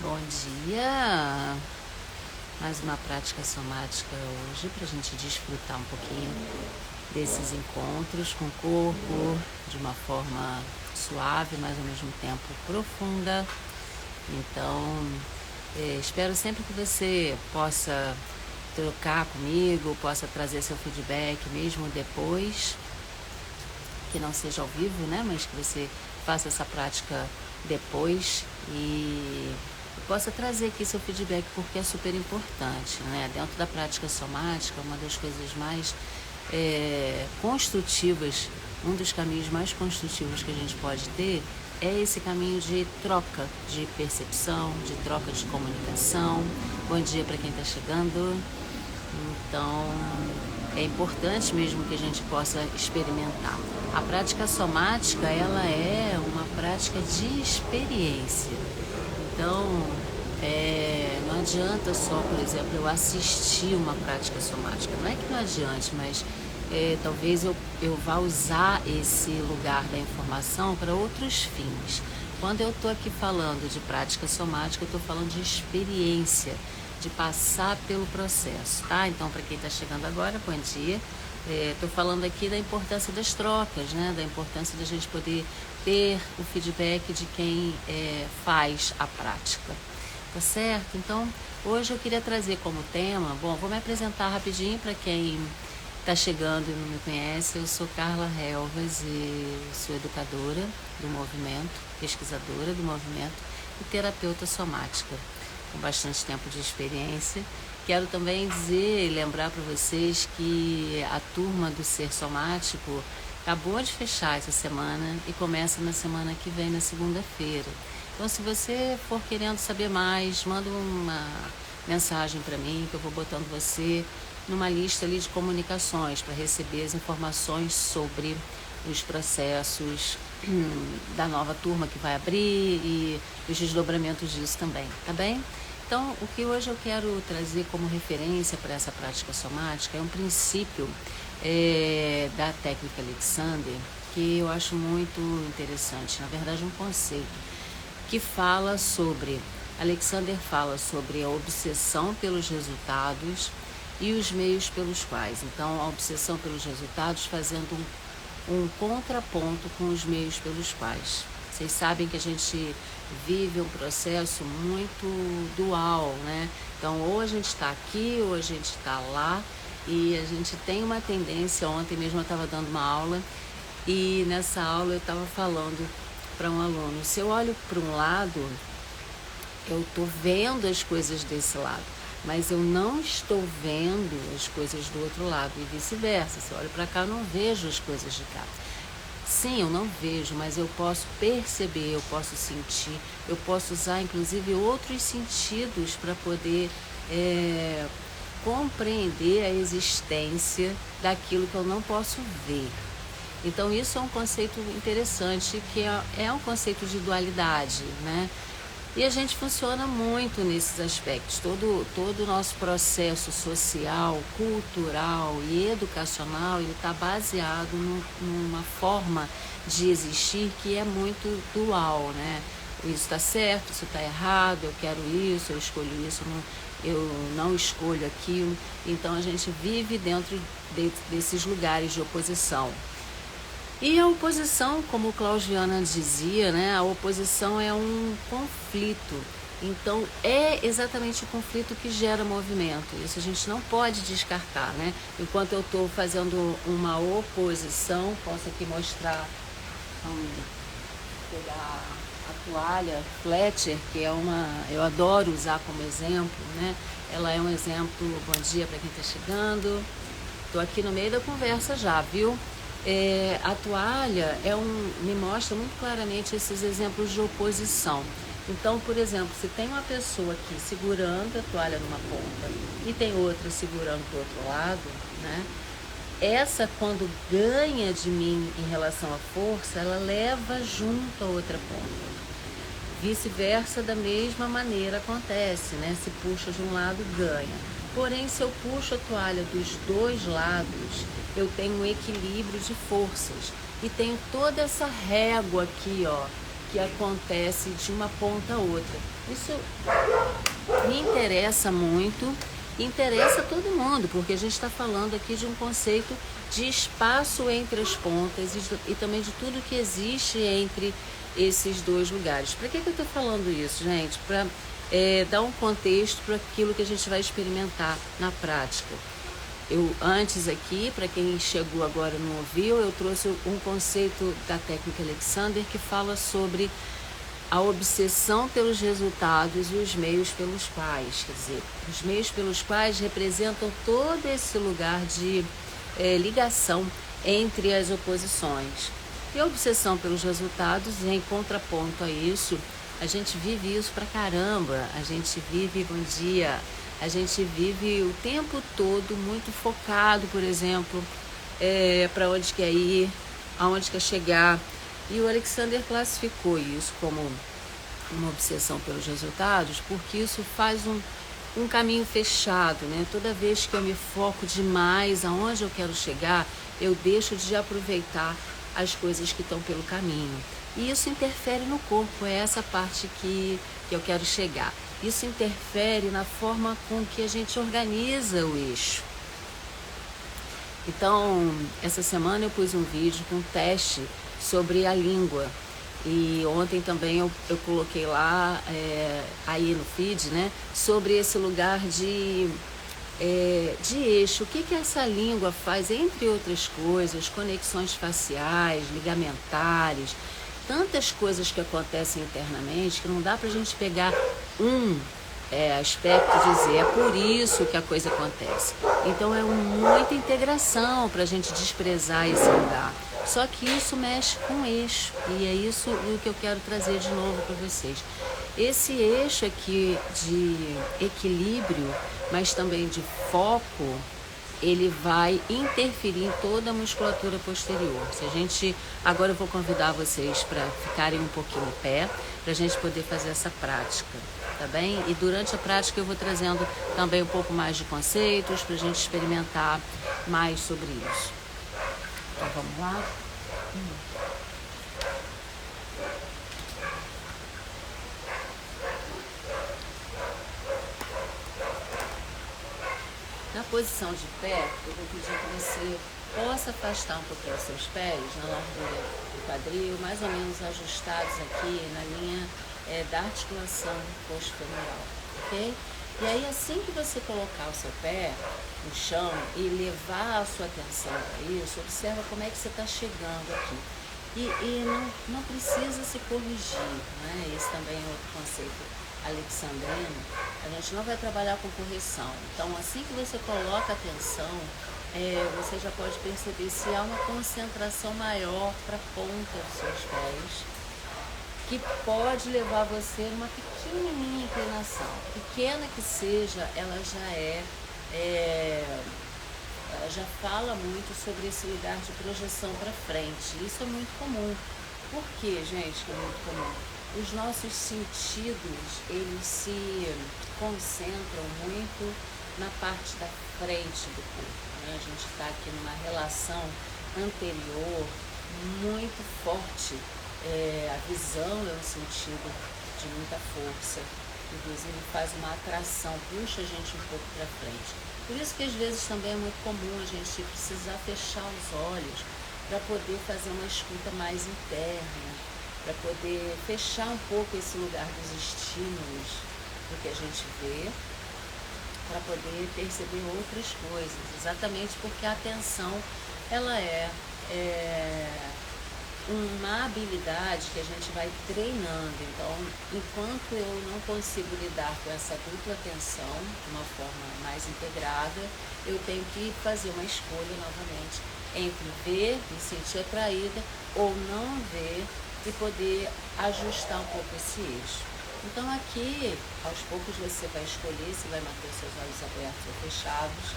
Bom dia! Mais uma prática somática hoje para a gente desfrutar um pouquinho desses encontros com o corpo de uma forma suave, mas ao mesmo tempo profunda. Então, espero sempre que você possa trocar comigo, possa trazer seu feedback mesmo depois, que não seja ao vivo, né? Mas que você faça essa prática depois e possa trazer aqui seu feedback, porque é super importante, né? Dentro da prática somática, uma das coisas mais construtivas, um dos caminhos mais construtivos que a gente pode ter é esse caminho de troca de percepção, de troca de comunicação. Bom dia para quem está chegando. Então, é importante mesmo que a gente possa experimentar. A prática somática, ela é uma prática de experiência. Então, não adianta só, por exemplo, eu assistir uma prática somática. Não é que não adiante, mas talvez eu vá usar esse lugar da informação para outros fins. Quando eu estou aqui falando de prática somática, eu estou falando de experiência, de passar pelo processo, tá? Então, para quem está chegando agora, bom dia. Estou falando aqui da importância das trocas, né? Da importância da gente poder ter o feedback de quem faz a prática, tá certo? Então, hoje eu queria trazer como tema, bom, vou me apresentar rapidinho para quem está chegando e não me conhece. Eu sou Carla Helvas e sou educadora do movimento, pesquisadora do movimento e terapeuta somática, com bastante tempo de experiência. Quero também dizer e lembrar para vocês que a turma do Ser Somático acabou de fechar essa semana e começa na semana que vem, na segunda-feira. Então, se você for querendo saber mais, manda uma mensagem para mim, que eu vou botando você numa lista ali de comunicações para receber as informações sobre os processos da nova turma que vai abrir e os desdobramentos disso também, tá bem? Então, o que hoje eu quero trazer como referência para essa prática somática é um princípio da técnica Alexander, que eu acho muito interessante, na verdade um conceito, que fala sobre, Alexander fala sobre a obsessão pelos resultados e os meios pelos quais. Então, a obsessão pelos resultados fazendo um contraponto com os meios pelos quais. Vocês sabem que a gente vive um processo muito dual, né? Então, ou a gente está aqui, ou a gente está lá, e a gente tem uma tendência. Ontem mesmo eu estava dando uma aula, e nessa aula eu estava falando para um aluno, se eu olho para um lado, eu estou vendo as coisas desse lado, mas eu não estou vendo as coisas do outro lado, e vice-versa. Se eu olho para cá, eu não vejo as coisas de cá. Sim, eu não vejo, mas eu posso perceber, eu posso sentir, eu posso usar inclusive outros sentidos para poder compreender a existência daquilo que eu não posso ver. Então, isso é um conceito interessante, que é um conceito de dualidade, né? E a gente funciona muito nesses aspectos. Todo o nosso processo social, cultural e educacional, ele está baseado numa forma de existir que é muito dual, né? Isso está certo, isso está errado, eu quero isso, eu escolho isso, eu não escolho aquilo. Então, a gente vive dentro desses lugares de oposição. E a oposição, como Claudiana dizia, né, a oposição é um conflito. Então, é exatamente o conflito que gera movimento. Isso a gente não pode descartar, né? Enquanto eu estou fazendo uma oposição, posso aqui mostrar, pegar a toalha Fletcher, que é eu adoro usar como exemplo, né? Ela é um exemplo. Bom dia para quem está chegando. Estou aqui no meio da conversa já, viu? A toalha me mostra muito claramente esses exemplos de oposição. Então, por exemplo, se tem uma pessoa aqui segurando a toalha numa ponta e tem outra segurando do outro lado, né? Essa, quando ganha de mim em relação à força, ela leva junto a outra ponta. Vice-versa, da mesma maneira acontece, né? Se puxa de um lado, ganha. Porém, se eu puxo a toalha dos dois lados, eu tenho um equilíbrio de forças. E tenho toda essa régua aqui, ó, que acontece de uma ponta a outra. Isso me interessa muito, interessa todo mundo, porque a gente está falando aqui de um conceito de espaço entre as pontas e também de tudo que existe entre esses dois lugares. Para que eu estou falando isso, gente? Para dar um contexto para aquilo que a gente vai experimentar na prática. Eu antes aqui, para quem chegou agora e não ouviu, eu trouxe um conceito da técnica Alexander que fala sobre a obsessão pelos resultados e os meios pelos quais. Quer dizer, os meios pelos quais representam todo esse lugar de ligação entre as oposições. E a obsessão pelos resultados, em contraponto a isso, a gente vive isso pra caramba, a gente vive, bom dia, a gente vive o tempo todo muito focado, por exemplo, para onde quer ir, aonde quer chegar. E o Alexander classificou isso como uma obsessão pelos resultados, porque isso faz um caminho fechado, né? Toda vez que eu me foco demais aonde eu quero chegar, eu deixo de aproveitar as coisas que estão pelo caminho. E isso interfere no corpo, é essa parte que eu quero chegar. Isso interfere na forma com que a gente organiza o eixo. Então, essa semana eu pus um vídeo com um teste sobre a língua. E ontem também eu coloquei lá, aí no feed, né, sobre esse lugar de eixo. O que essa língua faz, entre outras coisas, conexões faciais, ligamentares, tantas coisas que acontecem internamente que não dá pra gente pegar um aspecto e dizer, é por isso que a coisa acontece. Então é muita integração pra gente desprezar esse lugar. Só que isso mexe com o eixo, e é isso que eu quero trazer de novo para vocês. Esse eixo aqui de equilíbrio, mas também de foco, ele vai interferir em toda a musculatura posterior. Agora eu vou convidar vocês para ficarem um pouquinho em pé, para a gente poder fazer essa prática, tá bem? E durante a prática eu vou trazendo também um pouco mais de conceitos, para a gente experimentar mais sobre isso. Então vamos lá? Na posição de pé, eu vou pedir que você possa afastar um pouquinho os seus pés na largura do quadril, mais ou menos ajustados aqui na linha da articulação coxofemoral, ok? E aí, assim que você colocar o seu pé no chão e levar a sua atenção para isso, observa como é que você está chegando aqui. E não precisa se corrigir, né? Esse também é outro conceito alexandrino. A gente não vai trabalhar com correção. Então, assim que você coloca atenção, você já pode perceber se há uma concentração maior para a ponta dos seus pés, que pode levar você a uma pequenininha inclinação. Pequena que seja, ela já fala muito sobre esse lugar de projeção para frente. Isso é muito comum. Por que, gente, que é muito comum? Os nossos sentidos, eles se concentram muito na parte da frente do corpo, né? A gente está aqui numa relação anterior muito forte. A visão é um sentido de muita força, inclusive faz uma atração, puxa a gente um pouco para frente. Por isso que às vezes também é muito comum a gente precisar fechar os olhos para poder fazer uma escuta mais interna, para poder fechar um pouco esse lugar dos estímulos do que a gente vê, para poder perceber outras coisas, exatamente porque a atenção ela é uma habilidade que a gente vai treinando. Então, enquanto eu não consigo lidar com essa dupla atenção de uma forma mais integrada, eu tenho que fazer uma escolha novamente entre ver, me sentir atraída, ou não ver e poder ajustar um pouco esse eixo. Então aqui, aos poucos você vai escolher se vai manter seus olhos abertos ou fechados,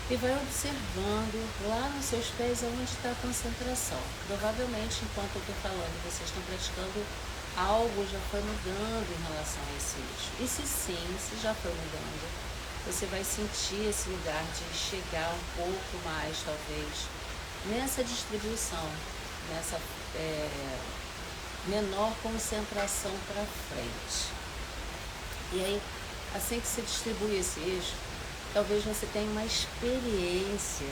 e vai observando lá nos seus pés aonde está a concentração. Provavelmente, enquanto eu estou falando, vocês estão praticando algo, já foi mudando em relação a esse eixo. E se sim, se já foi mudando, você vai sentir esse lugar de chegar um pouco mais, talvez, nessa distribuição, nessa menor concentração para frente. E aí, assim que você distribui esse eixo, talvez você tenha uma experiência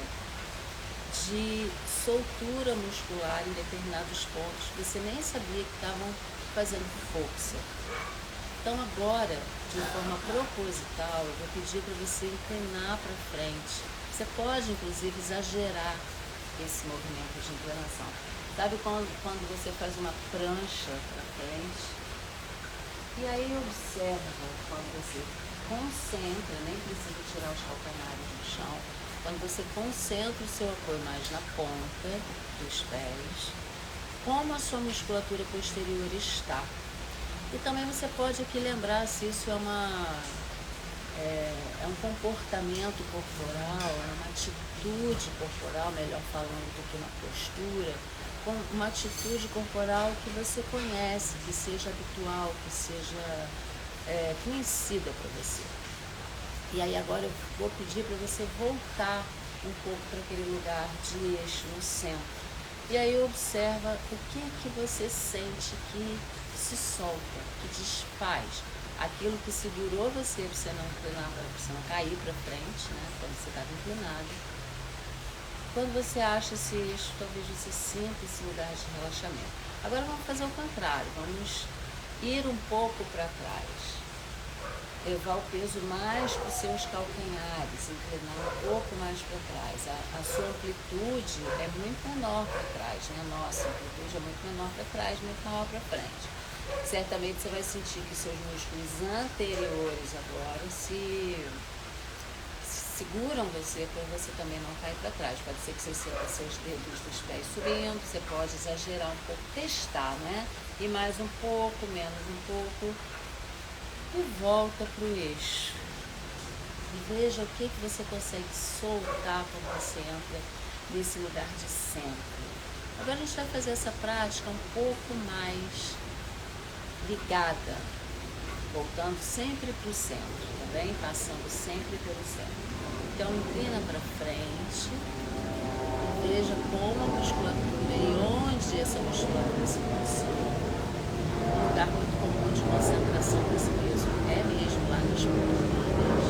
de soltura muscular em determinados pontos que você nem sabia que estavam fazendo força. Então agora, de forma proposital, eu vou pedir para você inclinar para frente. Você pode, inclusive, exagerar esse movimento de inclinação. Sabe quando você faz uma prancha para frente? E aí observa quando você concentra, nem precisa tirar os calcanhares do chão, quando você concentra o seu apoio mais na ponta dos pés, como a sua musculatura posterior está. E também você pode aqui lembrar se isso é um comportamento corporal, é uma atitude corporal, melhor falando, do que uma postura, uma atitude corporal que você conhece, que seja habitual, que seja conhecida para você. E aí agora eu vou pedir para você voltar um pouco para aquele lugar de eixo no centro. E aí observa o que é que você sente que se solta, que desfaz. Aquilo que segurou você para você não inclinar, para você não cair para frente, né? Quando você estava inclinado. Quando você acha esse eixo, talvez você sinta esse lugar de relaxamento. Agora vamos fazer o contrário, vamos ir um pouco para trás. Levar o peso mais para os seus calcanhares, inclinar um pouco mais para trás. A sua amplitude é muito menor para trás, né? A nossa amplitude é muito menor para trás, muito maior para frente. Certamente você vai sentir que seus músculos anteriores agora se seguram você para você também não cair para trás. Pode ser que você sinta seus dedos dos pés subindo, você pode exagerar um pouco, testar, né? E mais um pouco, menos um pouco. E volta para o eixo. E veja o que você consegue soltar quando você entra nesse lugar de centro. Agora a gente vai fazer essa prática um pouco mais ligada, voltando sempre para o centro, tá bem? Passando sempre pelo centro. Então inclina para frente e veja como a musculatura e onde essa musculatura se concentra. Um lugar muito comum de concentração desse peso é mesmo lá nas panturrilhas,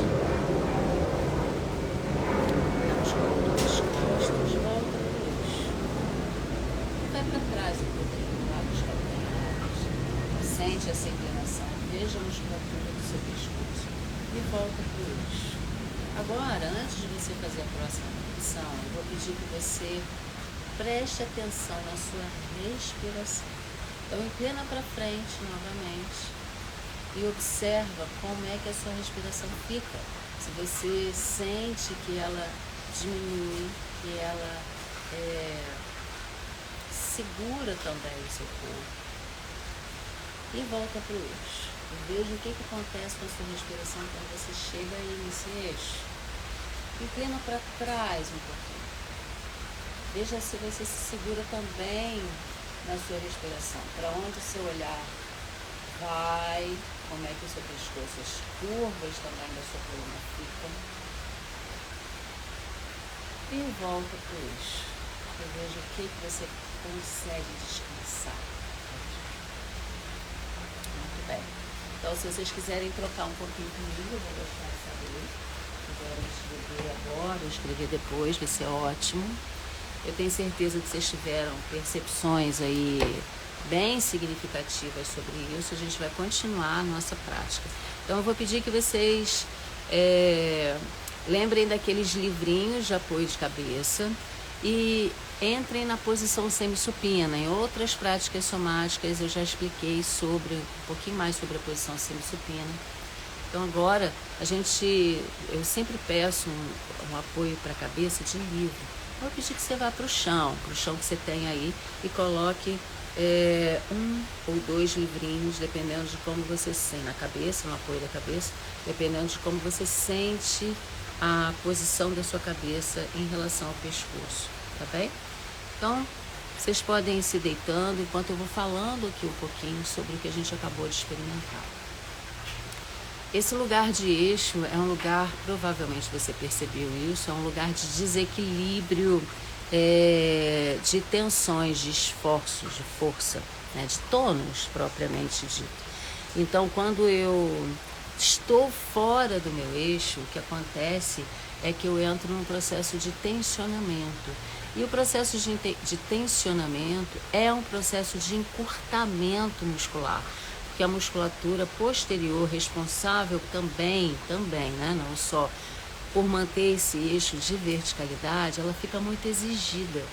na musculatura das costas, volta para o eixo. E vai para trás um pouquinho, lá dos calcanhares. Sente essa inclinação, veja a musculatura do seu pescoço e volta para o eixo. Agora, antes de você fazer a próxima repetição, eu vou pedir que você preste atenção na sua respiração. Então, inclina para frente novamente e observa como é que a sua respiração fica. Se você sente que ela diminui, que ela segura também o seu corpo. E volta para o eixo. E veja o que acontece com a sua respiração quando você chega aí nesse eixo. Inclina para trás um pouquinho. Veja se você se segura também na sua respiração, para onde o seu olhar vai, como é que o seu pescoço, as curvas também da sua coluna ficam. E volta para o eixo. E veja o que você consegue descansar. Muito bem. Então, se vocês quiserem trocar um pouquinho comigo, eu vou gostar de saber. Se quiserem escrever agora ou escrever depois, vai ser ótimo. Eu tenho certeza que vocês tiveram percepções aí bem significativas sobre isso. A gente vai continuar a nossa prática. Então eu vou pedir que vocês lembrem daqueles livrinhos de apoio de cabeça e entrem na posição semissupina. Em outras práticas somáticas eu já expliquei um pouquinho mais sobre a posição semissupina. Então agora eu sempre peço um apoio para a cabeça de livro. Eu vou pedir que você vá para o chão que você tem aí, e coloque 1 ou 2 livrinhos, dependendo de como você sente na cabeça, no apoio da cabeça, dependendo de como você sente a posição da sua cabeça em relação ao pescoço, tá bem? Então, vocês podem ir se deitando enquanto eu vou falando aqui um pouquinho sobre o que a gente acabou de experimentar. Esse lugar de eixo é um lugar, provavelmente você percebeu isso, é um lugar de desequilíbrio, de tensões, de esforços, de força. né, de tônus propriamente dito. Então, quando eu estou fora do meu eixo, o que acontece é que eu entro num processo de tensionamento. E o processo de tensionamento é um processo de encurtamento muscular, porque a musculatura posterior responsável também, né, não só por manter esse eixo de verticalidade, ela fica muito exigida.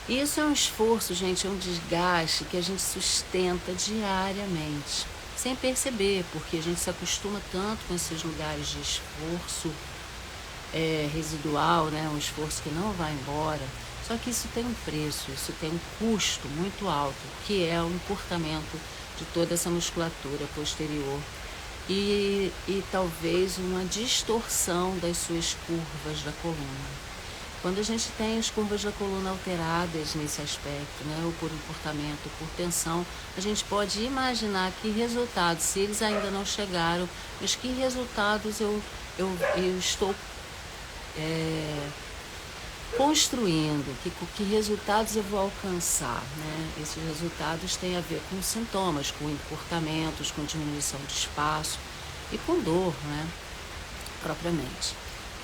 E isso é um esforço, gente, é um desgaste que a gente sustenta diariamente, sem perceber, porque a gente se acostuma tanto com esses lugares de esforço residual, né? Um esforço que não vai embora. Só que isso tem um preço, isso tem um custo muito alto, que é o encurtamento de toda essa musculatura posterior e talvez uma distorção das suas curvas da coluna. Quando a gente tem as curvas da coluna alteradas nesse aspecto, né, ou por encurtamento, ou por tensão, a gente pode imaginar que resultados, se eles ainda não chegaram, mas que resultados eu estou construindo, que resultados eu vou alcançar, né? Esses resultados têm a ver com sintomas, com encurtamentos, com diminuição de espaço e com dor, né? Propriamente.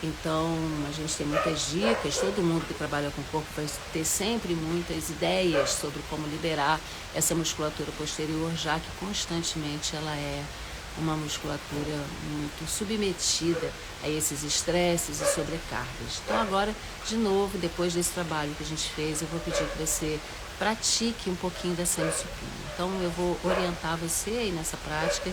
Então, a gente tem muitas dicas, todo mundo que trabalha com o corpo vai ter sempre muitas ideias sobre como liberar essa musculatura posterior, já que constantemente ela é uma musculatura muito submetida a esses estresses e sobrecargas. Então agora, de novo, depois desse trabalho que a gente fez, eu vou pedir que você pratique um pouquinho dessa disciplina. Então eu vou orientar você aí nessa prática,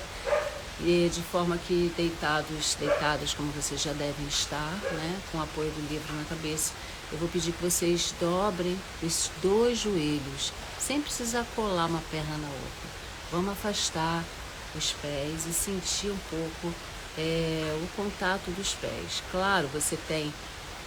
e de forma que deitadas como vocês já devem estar, né, com o apoio do livro na cabeça, eu vou pedir que vocês dobrem os 2 joelhos, sem precisar colar uma perna na outra. Vamos afastar os pés e sentir um pouco o contato dos pés. Claro, você tem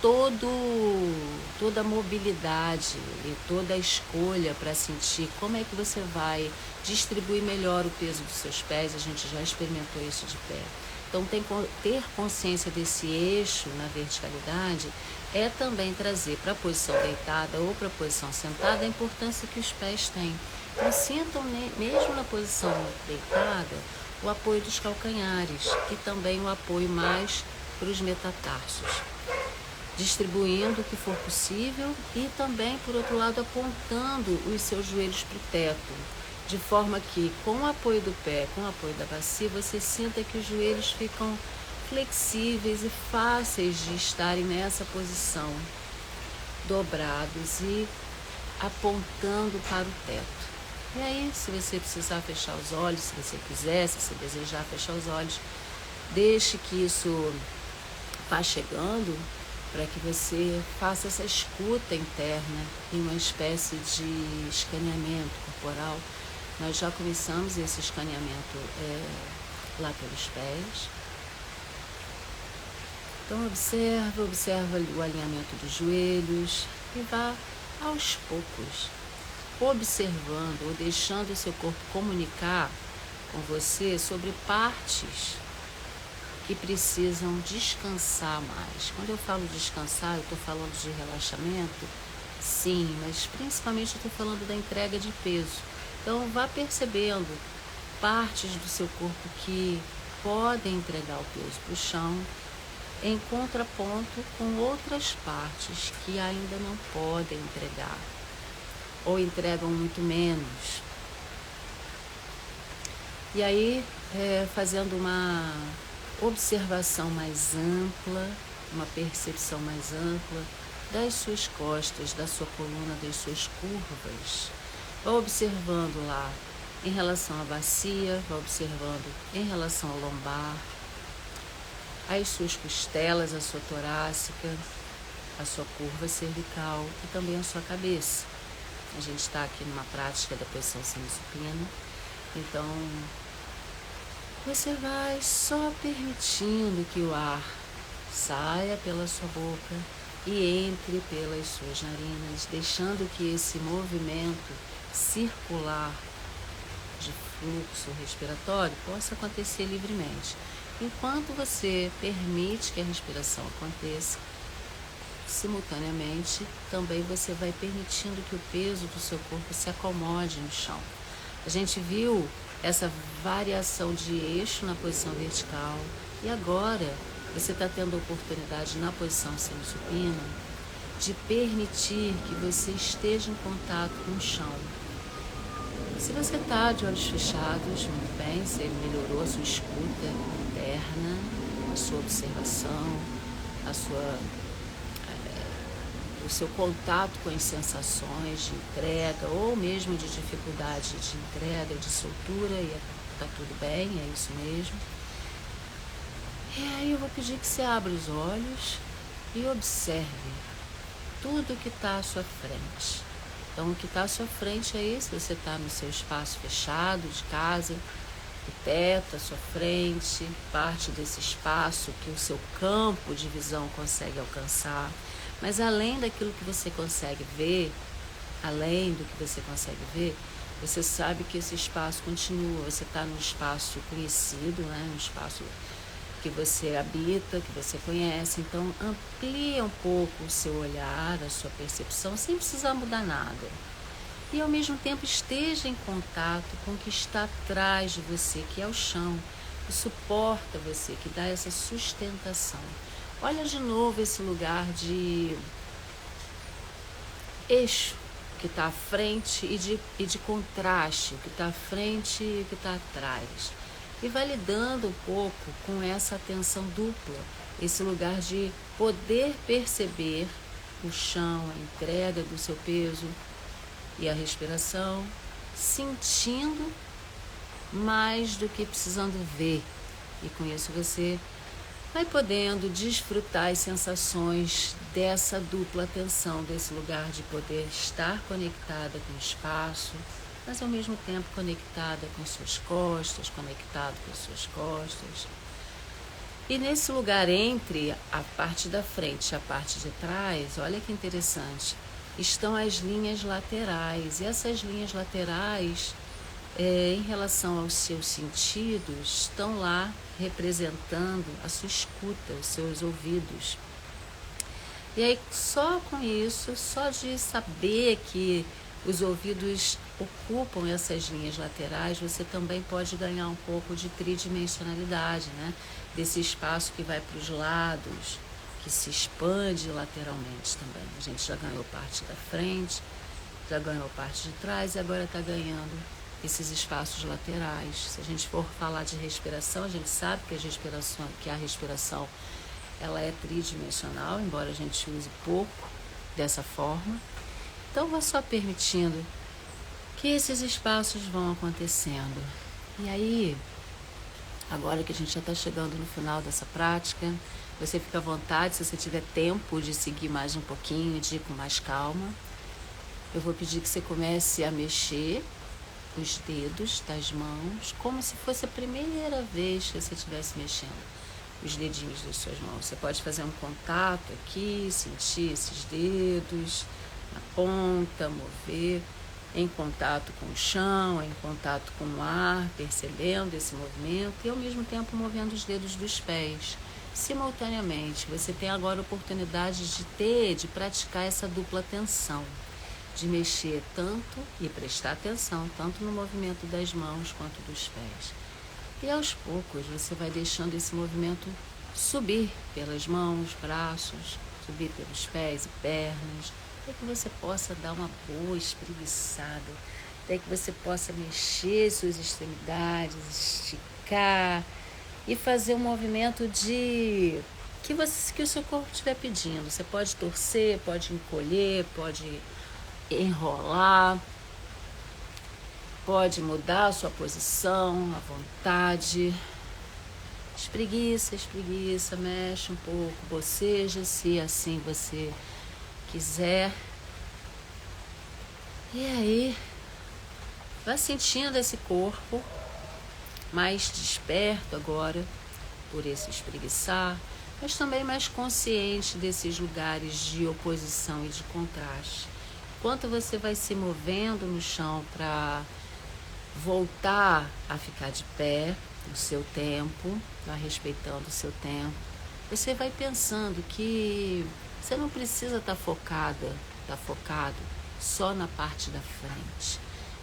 toda a mobilidade e toda a escolha para sentir como é que você vai distribuir melhor o peso dos seus pés. A gente já experimentou isso de pé. Então, ter consciência desse eixo na verticalidade é também trazer para a posição deitada ou para a posição sentada a importância que os pés têm. Então, sintam mesmo na posição deitada o apoio dos calcanhares e também o apoio mais para os metatarsos, distribuindo o que for possível e também, por outro lado, apontando os seus joelhos para o teto, de forma que, com o apoio do pé, com o apoio da bacia, você sinta que os joelhos ficam flexíveis e fáceis de estarem nessa posição, dobrados e apontando para o teto. E aí, se você precisar fechar os olhos, se você quiser, se você desejar fechar os olhos, deixe que isso vá chegando, para que você faça essa escuta interna em uma espécie de escaneamento corporal. Nós já começamos esse escaneamento lá pelos pés. Então observa o alinhamento dos joelhos e vá aos poucos observando ou deixando o seu corpo comunicar com você sobre partes que precisam descansar mais. Quando eu falo descansar, eu estou falando de relaxamento, sim, mas principalmente eu estou falando da entrega de peso. Então vá percebendo partes do seu corpo que podem entregar o peso para o chão, em contraponto com outras partes que ainda não podem entregar, ou entregam muito menos. E aí, fazendo uma observação mais ampla, uma percepção mais ampla das suas costas, da sua coluna, das suas curvas. Vá observando lá em relação à bacia, vá observando em relação ao lombar, as suas costelas, a sua torácica, a sua curva cervical e também a sua cabeça. A gente está aqui numa prática da posição semicupina, então você vai só permitindo que o ar saia pela sua boca e entre pelas suas narinas, deixando que esse movimento circular de fluxo respiratório possa acontecer livremente. Enquanto você permite que a respiração aconteça, simultaneamente também você vai permitindo que o peso do seu corpo se acomode no chão. A gente viu essa variação de eixo na posição vertical e agora você está tendo a oportunidade na posição semissupina de permitir que você esteja em contato com o chão. Se você está de olhos fechados, muito bem, você melhorou a sua escuta interna, a sua observação, o seu contato com as sensações de entrega ou mesmo de dificuldade de entrega, de soltura, e está tudo bem, é isso mesmo. E aí eu vou pedir que você abra os olhos e observe tudo que está à sua frente. Então, o que está à sua frente é isso, você está no seu espaço fechado de casa, o teto à sua frente, parte desse espaço que o seu campo de visão consegue alcançar. Mas além daquilo que você consegue ver, você sabe que esse espaço continua, você está num espaço conhecido, né? Um espaço que você habita, que você conhece, então amplia um pouco o seu olhar, a sua percepção, sem precisar mudar nada. E ao mesmo tempo esteja em contato com o que está atrás de você, que é o chão, que suporta você, que dá essa sustentação. Olha de novo esse lugar de eixo que está à frente e de contraste, o que está à frente e o que está atrás. E vai lidando um pouco com essa atenção dupla, esse lugar de poder perceber o chão, a entrega do seu peso e a respiração, sentindo mais do que precisando ver. E com isso você vai podendo desfrutar as sensações dessa dupla atenção, desse lugar de poder estar conectada com o espaço, mas ao mesmo tempo conectada com suas costas, conectado com suas costas. E nesse lugar entre a parte da frente e a parte de trás, olha que interessante, estão as linhas laterais. E essas linhas laterais, em relação aos seus sentidos, estão lá representando a sua escuta, os seus ouvidos. E aí, só com isso, só de saber que os ouvidos ocupam essas linhas laterais, você também pode ganhar um pouco de tridimensionalidade, né? Desse espaço que vai para os lados, que se expande lateralmente também. A gente já ganhou parte da frente, já ganhou parte de trás e agora está ganhando esses espaços laterais. Se a gente for falar de respiração, a gente sabe que a respiração ela é tridimensional, embora a gente use pouco dessa forma. Então, vá só permitindo que esses espaços vão acontecendo. E aí, agora que a gente já está chegando no final dessa prática, você fica à vontade, se você tiver tempo de seguir mais um pouquinho, de ir com mais calma. Eu vou pedir que você comece a mexer os dedos das mãos, como se fosse a primeira vez que você estivesse mexendo os dedinhos das suas mãos. Você pode fazer um contato aqui, sentir esses dedos na ponta, mover em contato com o chão, em contato com o ar, percebendo esse movimento e ao mesmo tempo movendo os dedos dos pés. Simultaneamente, você tem agora a oportunidade de praticar essa dupla atenção, de mexer tanto e prestar atenção, tanto no movimento das mãos quanto dos pés. E aos poucos você vai deixando esse movimento subir pelas mãos, braços, subir pelos pés e pernas, até que você possa dar uma boa espreguiçada, até que você possa mexer suas extremidades, esticar e fazer um movimento que o seu corpo estiver pedindo. Você pode torcer, pode encolher, pode enrolar, pode mudar a sua posição à vontade. Espreguiça, mexe um pouco, boceja, se assim você quiser. E aí, vai sentindo esse corpo mais desperto agora por esse espreguiçar, mas também mais consciente desses lugares de oposição e de contraste. Enquanto você vai se movendo no chão para voltar a ficar de pé no seu tempo, vai respeitando o seu tempo, você vai pensando que você não precisa estar focado só na parte da frente.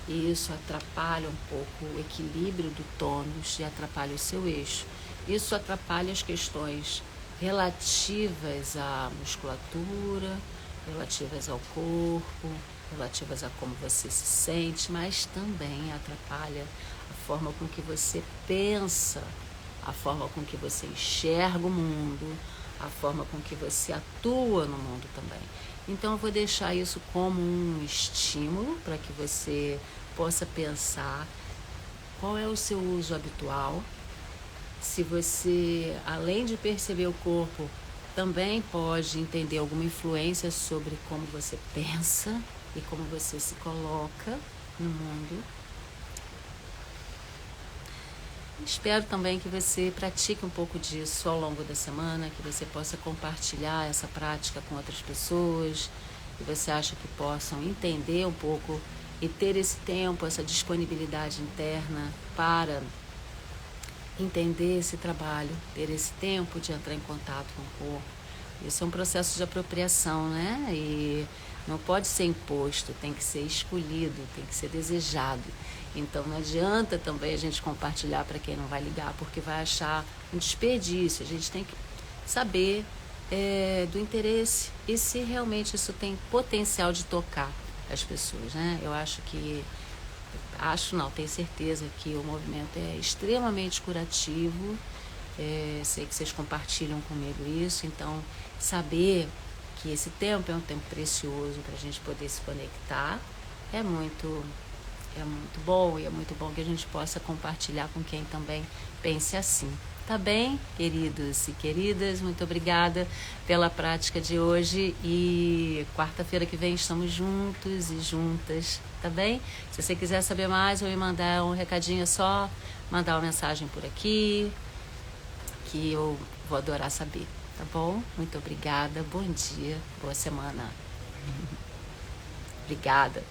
e isso atrapalha um pouco o equilíbrio do tônus e atrapalha o seu eixo. Isso atrapalha as questões relativas à musculatura, relativas ao corpo, relativas a como você se sente, mas também atrapalha a forma com que você pensa, a forma com que você enxerga o mundo, a forma com que você atua no mundo também. Então eu vou deixar isso como um estímulo para que você possa pensar qual é o seu uso habitual. Se você, além de perceber o corpo, também pode entender alguma influência sobre como você pensa e como você se coloca no mundo. Espero também que você pratique um pouco disso ao longo da semana, que você possa compartilhar essa prática com outras pessoas, que você acha que possam entender um pouco e ter esse tempo, essa disponibilidade interna para entender esse trabalho, ter esse tempo de entrar em contato com o corpo. Isso é um processo de apropriação, né? E não pode ser imposto, tem que ser escolhido, tem que ser desejado. Então não adianta também a gente compartilhar para quem não vai ligar, porque vai achar um desperdício. A gente tem que saber do interesse e se realmente isso tem potencial de tocar as pessoas, né? Eu acho que tenho certeza que o movimento é extremamente curativo. Sei que vocês compartilham comigo isso, então saber que esse tempo é um tempo precioso para a gente poder se conectar é muito bom, e é muito bom que a gente possa compartilhar com quem também pense assim. Tá bem, queridos e queridas? Muito obrigada pela prática de hoje, e quarta-feira que vem estamos juntos e juntas, tá bem? Se você quiser saber mais ou me mandar um recadinho, é só mandar uma mensagem por aqui, que eu vou adorar saber, tá bom? Muito obrigada, bom dia, boa semana. Obrigada.